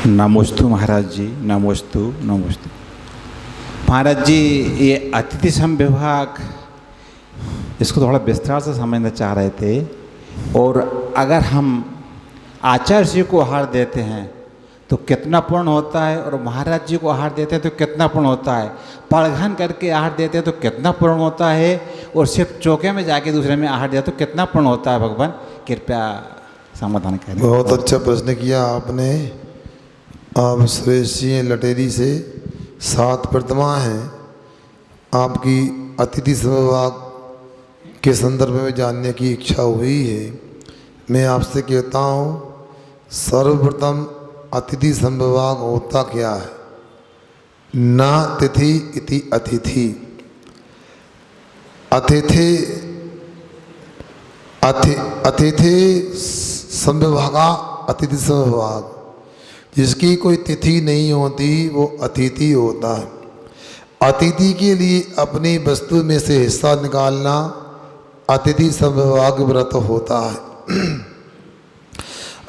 नमोस्तु महाराज जी, नमोस्तु नमोस्तु। महाराज जी, ये अतिथि संविभाग इसको थोड़ा विस्तार से समझना चाह रहे थे। और अगर हम आचार्य जी को आहार देते हैं तो कितना पुण्य होता है, और महाराज जी को आहार देते हैं तो कितना पुण्य होता है, पड़घन करके आहार देते हैं तो कितना पुण्य होता है, और सिर्फ चौके में जाके दूसरे में आहार दिया तो कितना पुण्य होता है। भगवान कृपया समाधान करें। बहुत अच्छा प्रश्न किया आपने। आप सुरेश जी लटेरी से 7 प्रतिमा हैं। आपकी अतिथि संविभाग के संदर्भ में जानने की इच्छा हुई है। मैं आपसे कहता हूँ, सर्वप्रथम अतिथि संविभाग होता क्या है? न तिथि इति अतिथि। अतिथि संविभागा अतिथि संविभाग। जिसकी कोई तिथि नहीं होती वो अतिथि होता है। अतिथि के लिए अपनी वस्तु में से हिस्सा निकालना अतिथि संविभाग व्रत होता है।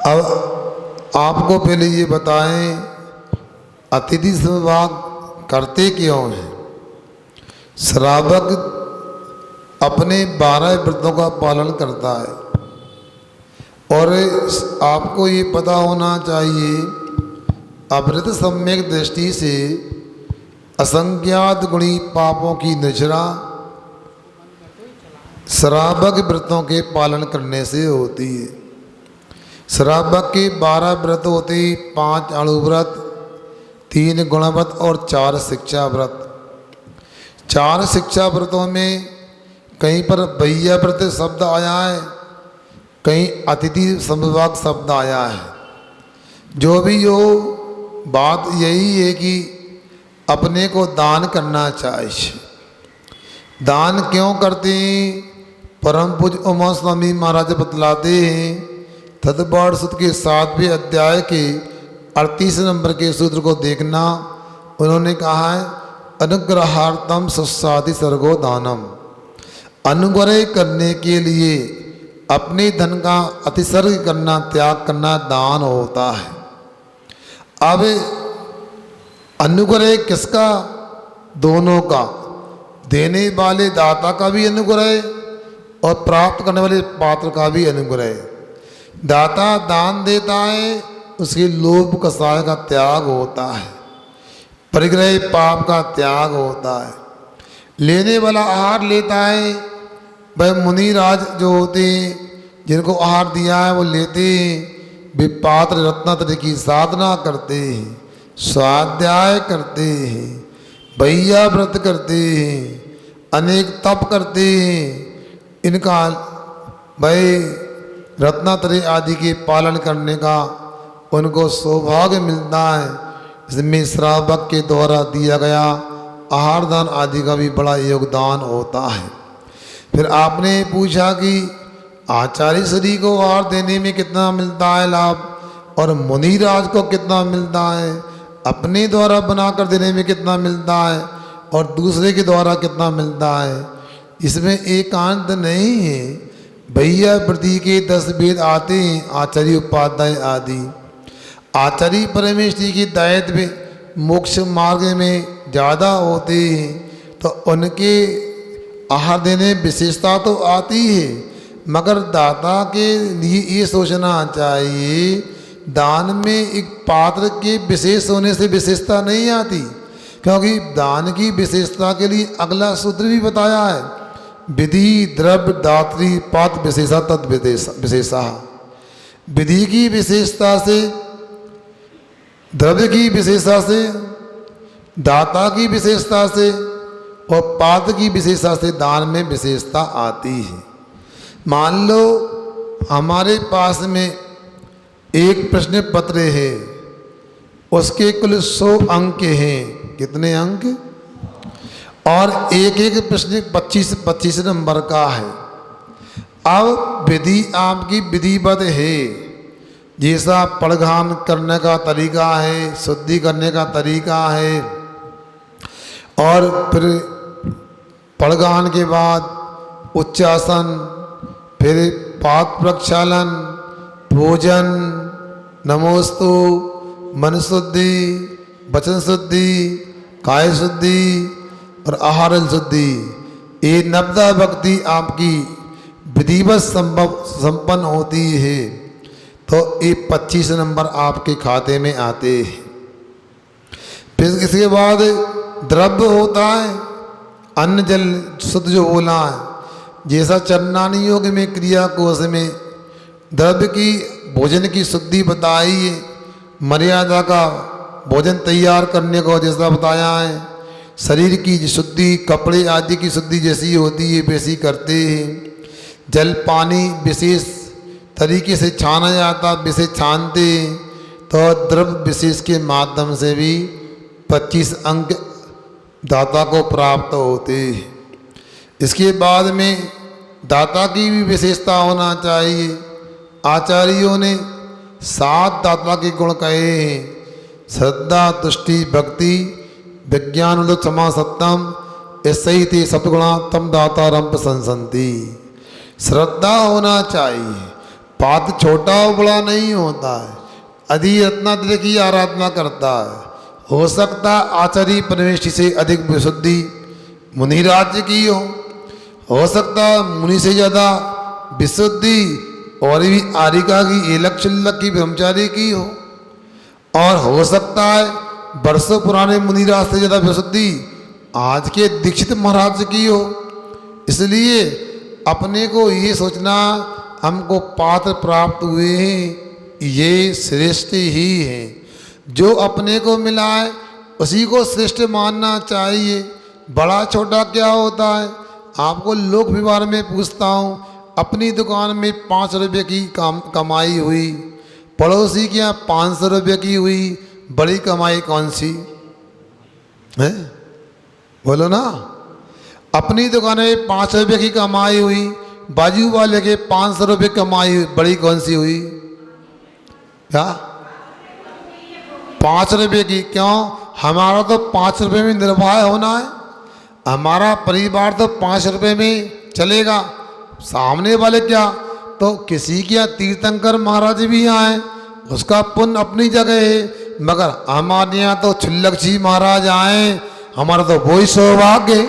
अब आपको पहले ये बताएं, अतिथि संविभाग करते क्यों हैं? श्रावक अपने 12 व्रतों का पालन करता है, और आपको ये पता होना चाहिए, अवृत सम्यक दृष्टि से असंख्यात गुणी पापों की निचरा श्रावक व्रतों के पालन करने से होती है। श्रावक के 12 व्रत होते ही 5 अणुव्रत, 3 गुणव्रत और 4 शिक्षा व्रत। 4 शिक्षा व्रतों में कहीं पर भैया व्रत शब्द आया है, कहीं अतिथि संविभाग शब्द आया है। जो भी हो, बात यही है कि अपने को दान करना चाहिए। दान क्यों करते हैं? परम पूज्य उमा स्वामी महाराज बतलाते हैं, तदपाठ सूत्र के 7वें अध्याय के 38 नंबर के सूत्र को देखना। उन्होंने कहा है, अनुग्रहार्थम सस्सादि सर्गो दानम। अनुग्रह करने के लिए अपने धन का अतिसर्ग करना, त्याग करना दान होता है। अब अनुग्रह किसका? दोनों का। देने वाले दाता का भी अनुग्रह और प्राप्त करने वाले पात्र का भी अनुग्रह। दाता दान देता है, उसके लोभ कसाय का त्याग होता है, परिग्रह पाप का त्याग होता है। लेने वाला आहार लेता है, वह मुनिराज जो होते हैं, जिनको आहार दिया है वो लेते हैं, वे पात्र रत्नात्र की साधना करते हैं, स्वाध्याय करते हैं, भैया व्रत करते हैं, अनेक तप करते हैं। इनका भाई रत्नात्रय आदि के पालन करने का उनको सौभाग्य मिलता है। इसमें श्रावक के द्वारा दिया गया आहार दान आदि का भी बड़ा योगदान होता है। फिर आपने पूछा कि आचार्य श्री को आहार देने में कितना मिलता है लाभ, और मुनिराज को कितना मिलता है, अपने द्वारा बनाकर देने में कितना मिलता है, और दूसरे के द्वारा कितना मिलता है। इसमें एकांत नहीं है। भैया व्रती के 10 वेद आते हैं, आचार्य उपाध्याय आदि। आचार्य परमेश्वरी की दायित्व मोक्ष मार्ग में ज़्यादा होते हैं, तो उनके आहार देने विशेषता तो आती है, मगर दाता के लिए ये सोचना चाहिए, दान में एक पात्र के विशेष होने से विशेषता नहीं आती। क्योंकि दान की विशेषता के लिए अगला सूत्र भी बताया है, विधि द्रव्य दात्री पात्र विशेषा तद विशेषा। विधि की विशेषता से, द्रव्य की विशेषता से, दाता की विशेषता से और पात्र की विशेषता से दान में विशेषता आती है। मान लो हमारे पास में एक प्रश्न पत्र है, उसके कुल 100 अंक हैं। कितने अंक? और एक एक प्रश्न 25 नंबर का है। अब विधि आपकी विधिवत है, जैसा पड़घान करने का तरीका है, शुद्धि करने का तरीका है, और फिर पड़घान के बाद उच्चासन, फिर पाद प्रक्षालन, भोजन, नमोस्तु, मन शुद्धि, वचन शुद्धि, काय शुद्धि और आहार शुद्धि, ये नवदा भक्ति आपकी विधिवत संपन्न होती है तो ये 25 नंबर आपके खाते में आते हैं। फिर इसके बाद द्रव्य होता है, अन्न जल शुद्ध जो बोला है, जैसा चरणानी योग में क्रिया कोश में द्रव्य की भोजन की शुद्धि बताई है, मर्यादा का भोजन तैयार करने को जैसा बताया है, शरीर की शुद्धि कपड़े आदि की शुद्धि जैसी होती है वैसी करते हैं। जल पानी विशेष तरीके से छाना जाता, विशेष छानते हैं तो द्रव्य विशेष के माध्यम से भी 25 अंक दाता को प्राप्त होते हैं। इसके बाद में दाता की भी विशेषता होना चाहिए। आचार्यों ने 7 दाता के गुण कहे हैं, श्रद्धा तुष्टि भक्ति विज्ञान क्षमा सत्यम, ऐसे ही थे सतगुणा तम दाता रंप संसंति। श्रद्धा होना चाहिए, पात्र छोटा और बड़ा नहीं होता है, अधि रत्नाद्र की आराधना करता है, हो सकता आचार्य परमेष्टि से अधिक विशुद्धि मुनि राज्य की हो सकता मुनि से ज़्यादा विशुद्धि और भी आरिका की एलक चिल्लक की ब्रह्मचारी की और हो सकता है वर्षों पुराने मुनिराज से ज़्यादा विशुद्धि आज के दीक्षित महाराज की हो। इसलिए अपने को ये सोचना हमको पात्र प्राप्त हुए हैं, ये श्रेष्ठ ही हैं। जो अपने को मिला है उसी को श्रेष्ठ मानना चाहिए। बड़ा छोटा क्या होता है, आपको लोक व्यवहार में पूछता हूँ, अपनी दुकान में 5 रुपये की कमाई हुई, पड़ोसी के यहाँ 500 रुपये की हुई, बड़ी कमाई कौन सी है? बोलो ना। अपनी दुकान में 5 रुपये की कमाई हुई, बाजू वाले के 500 रुपये कमाई हुई, बड़ी कौन सी हुई? क्या 5 रुपये की? क्यों? हमारा तो 5 रुपये में निर्वाह होना है, हमारा परिवार तो 5 रुपये में चलेगा। सामने वाले क्या, तो किसी के यहाँ तीर्थंकर महाराज भी आए, उसका पुण्य अपनी जगह है, मगर हमारे यहाँ तो छुल्लक जी महाराज आए, हमारा तो वही सौभाग्य।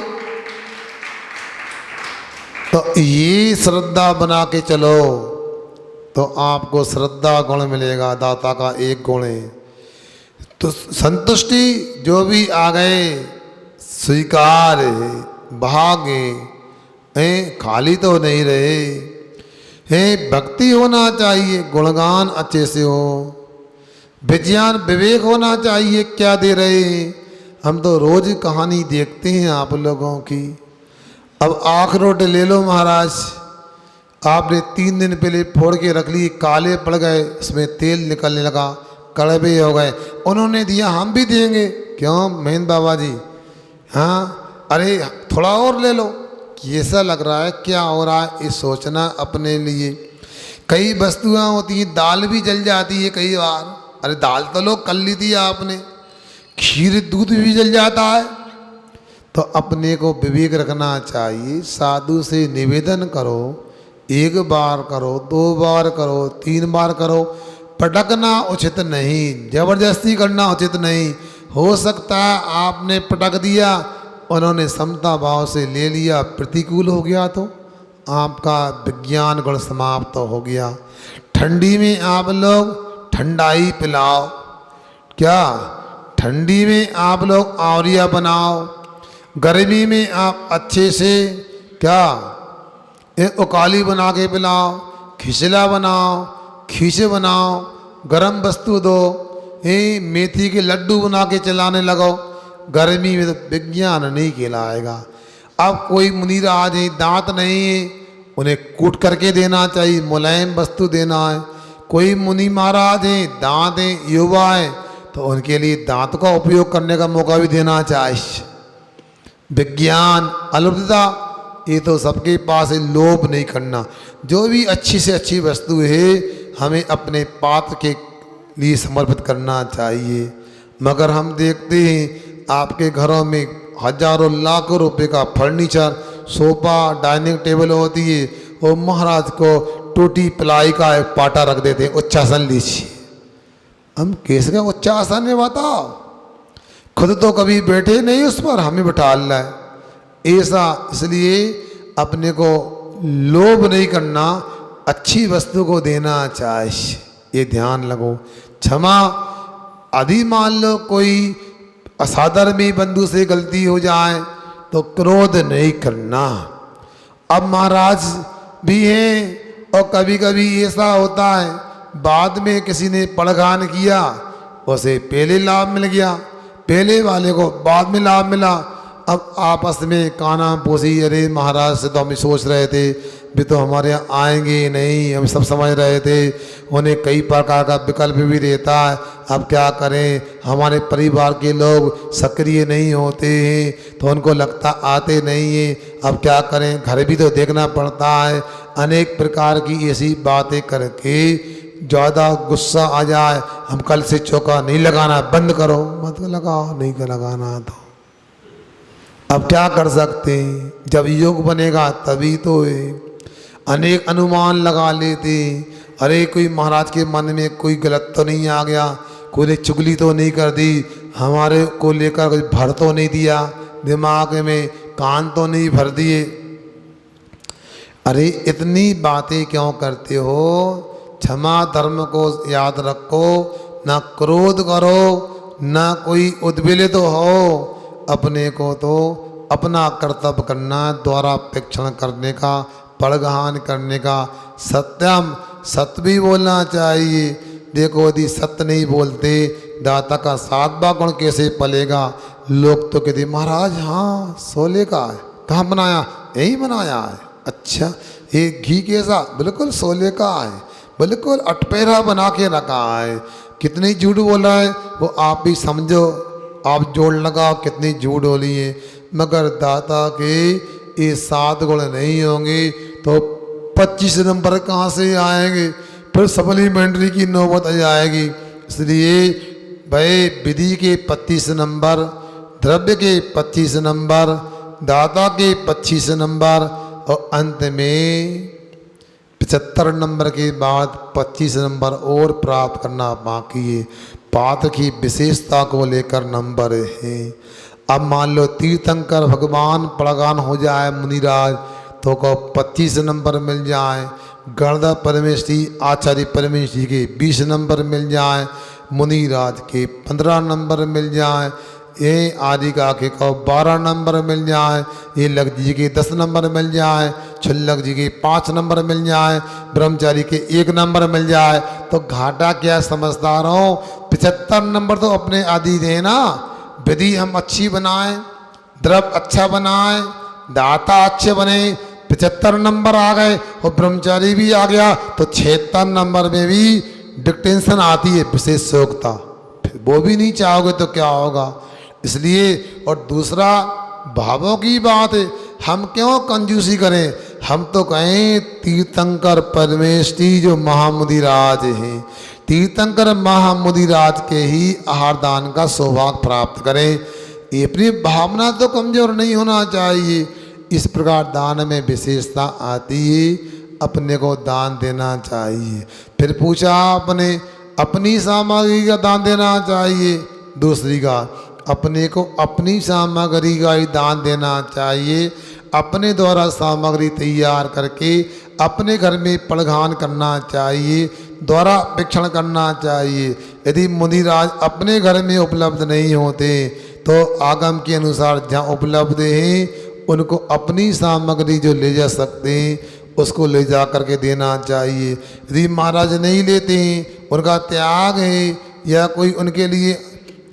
तो ये श्रद्धा बना के चलो तो आपको श्रद्धा गुण मिलेगा। दाता का एक गुण है। तो संतुष्टि जो भी आ गए स्वीकार है, भागे हैं, खाली तो नहीं रहे हैं। भक्ति होना चाहिए, गुणगान अच्छे से हो, विज्ञान विवेक होना चाहिए क्या दे रहे हैं। हम तो रोज कहानी देखते हैं आप लोगों की। अब आँख रोटे ले लो महाराज, आपने 3 दिन पहले फोड़ के रख ली, काले पड़ गए, उसमें तेल निकलने लगा, कड़वे हो गए, उन्होंने दिया हम भी देंगे। क्यों महेंद्र बाबा जी? हाँ, अरे थोड़ा और ले लो। कैसा लग रहा है, क्या हो रहा है, ये सोचना अपने लिए। कई वस्तुएं होती हैं, दाल भी जल जाती है कई बार। अरे दाल तो लो कर ली थी आपने, खीर दूध भी जल जाता है। तो अपने को विवेक रखना चाहिए। साधु से निवेदन करो, 1 बार करो, 2 बार करो, 3 बार करो। पटकना उचित नहीं, जबरदस्ती करना उचित नहीं। हो सकता है आपने पटक दिया, उन्होंने समता भाव से ले लिया, प्रतिकूल हो गया तो आपका विज्ञान गुण समाप्त हो गया। ठंडी में आप लोग ठंडाई पिलाओ, क्या ठंडी में आप लोग आंवरिया बनाओ, गर्मी में आप अच्छे से क्या उकाली बना के पिलाओ, खिचला बनाओ, खींचे बनाओ, गरम वस्तु दो, मेथी के लड्डू बना के चलाने लगो। गर्मी में तो विज्ञान नहीं कहलाएगा। अब कोई मुनिराज है, दांत नहीं है, उन्हें कूट करके देना चाहिए, मुलायम वस्तु देना है। कोई मुनि महाराज हैं, दांत हैं, युवा है, तो उनके लिए दांत का उपयोग करने का मौका भी देना चाहिए। विज्ञान अलुप्तता ये तो सबके पास है, लोभ नहीं करना। जो भी अच्छी से अच्छी वस्तु है हमें अपने पात्र के लिए समर्पित करना चाहिए। मगर हम देखते हैं आपके घरों में हजारों लाखों रुपए का फर्नीचर, सोफा, डाइनिंग टेबल होती है, वो महाराज को टूटी प्लाई का एक पाटा रख देते हैं, उच्चासन लीजिए। हम कैसे का उच्च आसन में बताओ, खुद तो कभी बैठे नहीं उस पर, हमें बिठा लाए ऐसा। इसलिए अपने को लोभ नहीं करना, अच्छी वस्तु को देना चाहिए, ये ध्यान लगो। क्षमा, यदि मान लो कोई असाधर्मी बंधु से गलती हो जाए तो क्रोध नहीं करना। अब महाराज भी हैं और कभी कभी ऐसा होता है बाद में किसी ने पड़घान किया, उसे पहले लाभ मिल गया, पहले वाले को बाद में लाभ मिला। अब आपस में काना पोसी, अरे महाराज से तो हम सोच रहे थे भी तो हमारे यहाँ आएंगे नहीं, हम सब समझ रहे थे, उन्हें कई प्रकार का विकल्प भी रहता है, अब क्या करें, हमारे परिवार के लोग सक्रिय नहीं होते हैं तो उनको लगता आते नहीं हैं, अब क्या करें, घर भी तो देखना पड़ता है। अनेक प्रकार की ऐसी बातें करके ज़्यादा गुस्सा आ जाए, हम कल से चौका नहीं लगाना, बंद करो, मत लगाओ, नहीं कर लगाना तो अब क्या कर सकते हैं, जब योग बनेगा तभी तो है। अनेक अनुमान लगा लेते, अरे कोई महाराज के मन में कोई गलत तो नहीं आ गया, कोई ने चुगली तो नहीं कर दी, हमारे को लेकर कोई भर तो नहीं दिया, दिमाग में कान तो नहीं भर दिए। अरे इतनी बातें क्यों करते हो, क्षमा धर्म को याद रखो, ना क्रोध करो, ना कोई उद्वेलित हो, अपने को तो अपना कर्तव्य करना, द्वारापेक्षण करने का, पड़गहान करने का, सत्यम सत्य भी बोलना चाहिए। देखो यदि सत्य नहीं बोलते दाता का सातवां गुण कैसे पलेगा। लोग तो कहते महाराज हाँ सोले का है, कहाँ बनाया, यही बनाया है, अच्छा ये घी कैसा, बिल्कुल सोले का है, बिल्कुल अटपेरा बना के रखा है। कितनी झूठ बोला है वो आप भी समझो, आप जोड़ लगाओ कितनी झूठ बोली है। मगर दाता के ये 7 गुण नहीं होंगे तो 25 नंबर कहाँ से आएंगे, फिर सप्लीमेंट्री की नौबत आ जाएगी। इसलिए भाई विधि के 25 नंबर, द्रव्य के 25 नंबर, दाता के 25 नंबर और अंत में 75 नंबर के बाद 25 नंबर और प्राप्त करना बाकी है। पात्र की विशेषता को लेकर नंबर है। अब मान लो तीर्थंकर भगवान पड़गान हो जाए मुनिराज तो को 25 नंबर मिल जाए, गणधर परमेश्वरी आचार्य परमेश्वरी के 20 नंबर मिल जाए, मुनिराज के 15 नंबर मिल जाए, ये आदि का के को 12 नंबर मिल जाए, ये लग जी के 10 नंबर मिल जाए, छुल्लक जी के 5 नंबर मिल जाए, ब्रह्मचारी के 1 नंबर मिल जाए, तो घाटा क्या समझदार हो। 75 नंबर तो अपने आदि देना, विधि हम अच्छी बनाएं, द्रव्य अच्छा बनाएं, दाता अच्छे बने, 75 नंबर आ गए और ब्रह्मचारी भी आ गया तो 76 नंबर में भी डिक्टेंशन आती है विशेष योग्यता, फिर वो भी नहीं चाहोगे तो क्या होगा। इसलिए और दूसरा भावों की बात है, हम क्यों कंजूसी करें, हम तो कहें तीर्थंकर परमेष्टि जो महामुदिराज हैं, तीर्थंकर महामुदिराज के ही आहार दान का सौभाग्य प्राप्त करें। ये अपनी भावना तो कमजोर नहीं होना चाहिए। इस प्रकार दान में विशेषता आती है, अपने को दान देना चाहिए। फिर पूछा आपने अपनी सामग्री का दान देना चाहिए, दूसरी का अपने को अपनी सामग्री का ही दान देना चाहिए। अपने द्वारा सामग्री तैयार करके अपने घर में पड़घान करना चाहिए, द्वारा अपेक्षण करना चाहिए। यदि मुनिराज अपने घर में उपलब्ध नहीं होते तो आगम के अनुसार जहाँ उपलब्ध हैं उनको अपनी सामग्री जो ले जा सकते हैं उसको ले जा करके देना चाहिए। यदि महाराज नहीं लेते हैं, उनका त्याग है या कोई उनके लिए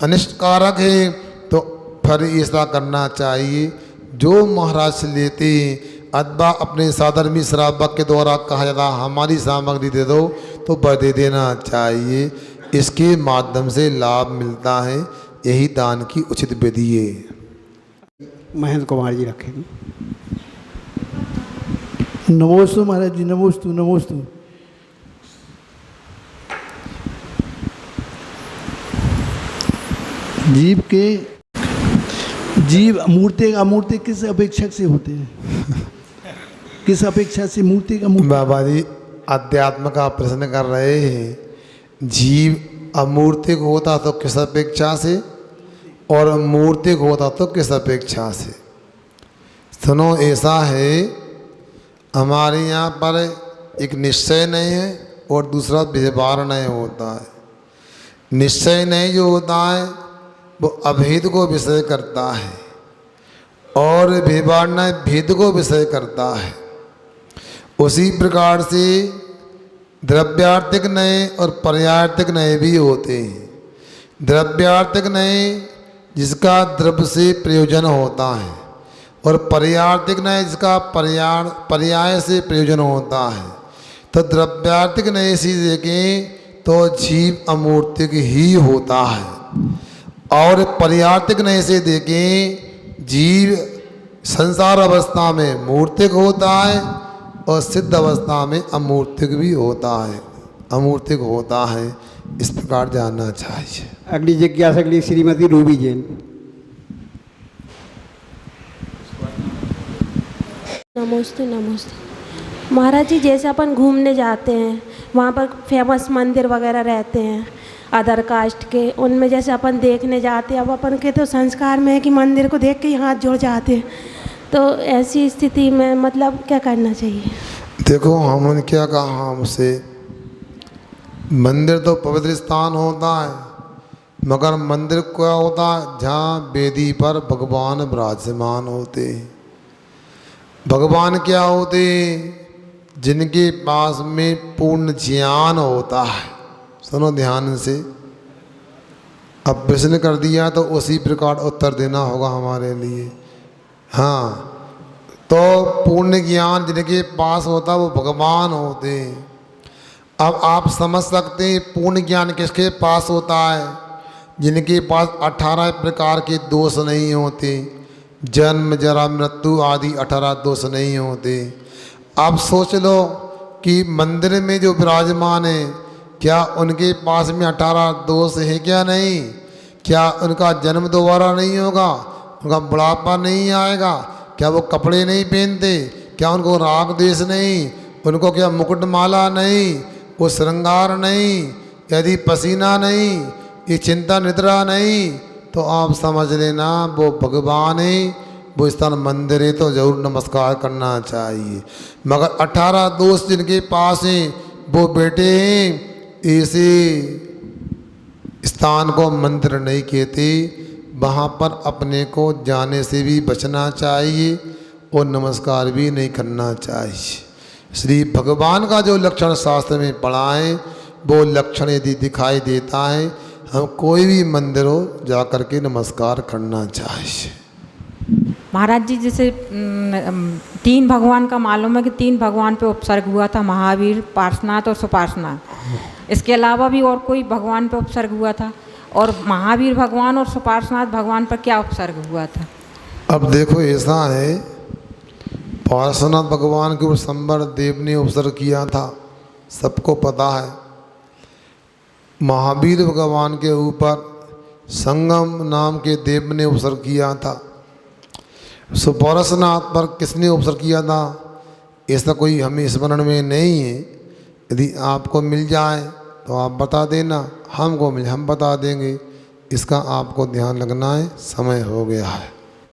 अनिष्टकारक है तो फिर ऐसा करना चाहिए जो महाराज से लेते हैं अथवा अपने साधर्मी श्रावक के द्वारा कहा जाता हमारी सामग्री दे दो तो वह दे देना चाहिए। इसके माध्यम से लाभ मिलता है, यही दान की उचित विधि है। महेंद्र कुमार जी रखेंगे। नमोस्तु महाराज जी, नमोस्तु नमोस्तु। जीव मूर्ति अमूर्ति किस अपेक्षा से होते हैं, किस अपेक्षा से मूर्ति का मूर्ति? बाबा जी अध्यात्म का प्रश्न कर रहे हैं। जीव अमूर्तिक होता तो किस अपेक्षा से, और मूर्तिक होता तो किस अपेक्षा से। सुनो, ऐसा है हमारे यहाँ पर एक निश्चय नहीं है और दूसरा व्यवहार नहीं होता है। निश्चय नहीं जो होता है वो अभेद को विषय करता है और व्यवहार नहीं भेद को विषय करता है। उसी प्रकार से द्रव्यार्थिक नए और पर्यार्थिक नए भी होते हैं। द्रव्यार्थिक नए जिसका द्रव्य से प्रयोजन होता है और पर्यार्थिक नए जिसका पर्याय से प्रयोजन होता है। तो द्रव्यार्थिक नए से देखें तो जीव अमूर्तिक ही होता है और पर्यार्थिक नए से देखें जीव संसार अवस्था में मूर्तिक होता है और सिद्ध अवस्था में अमूर्तिक भी होता है, अमूर्तिक होता है। इस प्रकार जानना चाहिए। अगली जिज्ञासा के लिए श्रीमती रूबी जैन। नमस्ते नमस्ते महाराज जी, जैसे अपन घूमने जाते हैं वहाँ पर फेमस मंदिर वगैरह रहते हैं अदर कास्ट के, उनमें जैसे अपन देखने जाते हैं, अब अपन के तो संस्कार में है कि मंदिर को देख के ही हाथ जोड़ जाते हैं, तो ऐसी स्थिति में मतलब क्या करना चाहिए? देखो, हमने क्या कहा हमसे, मंदिर तो पवित्र स्थान होता है मगर मंदिर क्या होता है जहाँ वेदी पर भगवान विराजमान होते हैं। भगवान क्या होते हैं? जिनके पास में पूर्ण ज्ञान होता है। सुनो ध्यान से, अब प्रश्न कर दिया तो उसी प्रकार उत्तर देना होगा हमारे लिए। हाँ, तो पूर्ण ज्ञान जिनके पास होता है वो भगवान होते हैं। अब आप समझ सकते हैं पूर्ण ज्ञान किसके पास होता है? जिनके पास 18 प्रकार के दोष नहीं होते, जन्म जरा मृत्यु आदि 18 दोष नहीं होते। आप सोच लो कि मंदिर में जो विराजमान है क्या उनके पास में 18 दोष है क्या? नहीं। क्या उनका जन्म दोबारा नहीं होगा? उनका बुढ़ापा नहीं आएगा? क्या वो कपड़े नहीं पहनते? क्या उनको राग द्वेष नहीं? उनको क्या मुकुटमाला नहीं? वो श्रृंगार नहीं? यदि पसीना नहीं, ये चिंता निद्रा नहीं, तो आप समझ लेना वो भगवान है, वो स्थान मंदिर है, तो जरूर नमस्कार करना चाहिए। मगर 18 दोस्त जिनके पास हैं वो बेटे हैं, ऐसे स्थान को मंदिर नहीं कहते। वहाँ पर अपने को जाने से भी बचना चाहिए और नमस्कार भी नहीं करना चाहिए। श्री भगवान का जो लक्षण शास्त्र में पढ़ा है वो लक्षण यदि दिखाई देता है, हम कोई भी मंदिर हो जा कर के नमस्कार करना चाहिए। महाराज जी, जैसे 3 भगवान का मालूम है कि 3 भगवान पे उपसर्ग हुआ था, महावीर, पार्श्वनाथ और सुपार्श्वनाथ। इसके अलावा भी और कोई भगवान पे उपसर्ग हुआ था? और महावीर भगवान और सुपार्श्वनाथ भगवान पर क्या उपसर्ग हुआ था? अब देखो, ऐसा है, पार्श्वनाथ भगवान के ऊपर संबर देव ने उपसर्ग किया था, सबको पता है। महावीर भगवान के ऊपर संगम नाम के देव ने उपसर्ग किया था। सुपार्श्वनाथ पर किसने उपसर्ग किया था ऐसा कोई हमें स्मरण में नहीं है। यदि आपको मिल जाए तो आप बता देना, हमको मिल हम बता देंगे। इसका आपको ध्यान रखना है। समय हो गया है।